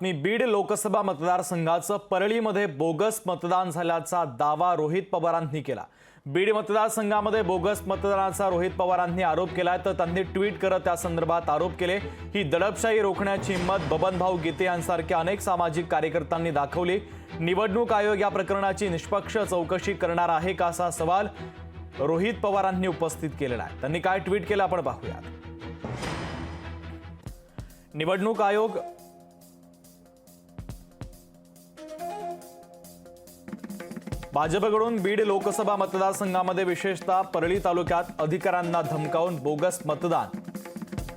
बीड लोकसभा मतदारसंघाचं परळीमध्ये बोगस मतदान झाल्याचा दावा रोहित पवारांनी केला। बीड मतदारसंघामध्ये बोगस मतदानाचा रोहित पवारांनी आरोप केलाय, तर त्यांनी ट्विट करत त्या संदर्भात आरोप केले। ही दडपशाही रोखण्याची हिंमत बबनभाऊ गीते यांसारख्या अनेक सामाजिक कार्यकर्त्यांनी दाखवली। निवडणूक आयोग या प्रकरणाची निष्पक्ष चौकशी करणार आहे का, असा सवाल रोहित पवारांनी उपस्थित केलेला आहे। त्यांनी काय ट्विट केलं आपण पाहूया। निवडणूक आयोग भाजपकडून बीड लोकसभा मतदारसंघामध्ये विशेषतः परळी तालुक्यात अधिकाऱ्यांना धमकावून बोगस मतदान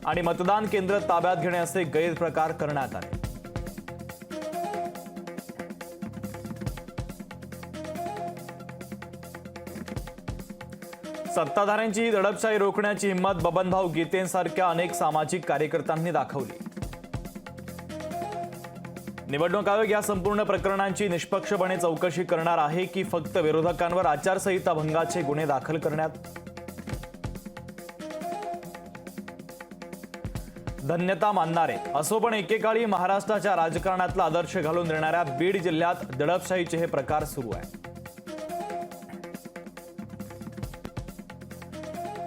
आणि मतदान केंद्र ताब्यात घेण्याचे गैरप्रकार करण्यात आले। सत्ताधाऱ्यांची दडपशाही रोखण्याची हिंमत बबनभाऊ गीतेंसारख्या अनेक सामाजिक कार्यकर्त्यांनी दाखवली। निवडणूक आयोग या संपूर्ण प्रकरणांची निष्पक्षपणे चौकशी करणार आहे की फक्त विरोधकांवर आचारसंहिता भंगाचे गुन्हे दाखल करण्यात? धन्यता मानणारे असो, पण एकेकाळी महाराष्ट्राच्या राजकारणातला आदर्श घालून देणाऱ्या बीड जिल्ह्यात दडपशाहीचे हे प्रकार सुरू आहे।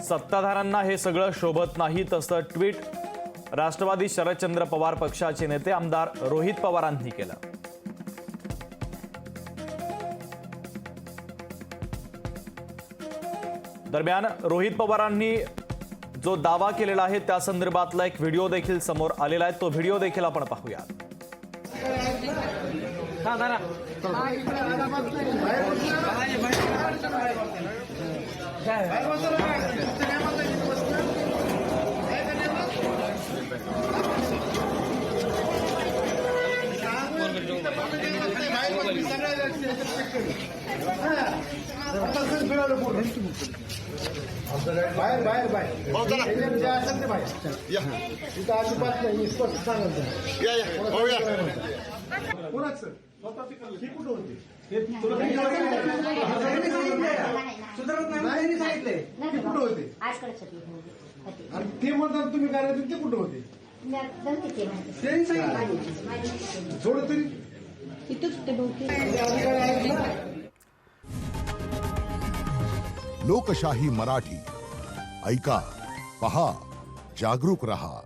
सत्ताधाऱ्यांना हे सगळं शोभत नाही, तसं ट्विट राष्ट्रवादी शरदचंद्र पवार पक्षाचे नेते आमदार रोहित पवारांनी केलं। दरम्यान रोहित पवारांनी जो दावा केलेला आहे त्या संदर्भातला एक व्हिडिओ देखील समोर आलेला आहे। तो व्हिडिओ देखील आपण पाहूया। ते म्हणतात तुम्ही काय ते कुठं होते थोडं तरी लोकशाही मराठी ऐका, पहा, जागरूक रहा।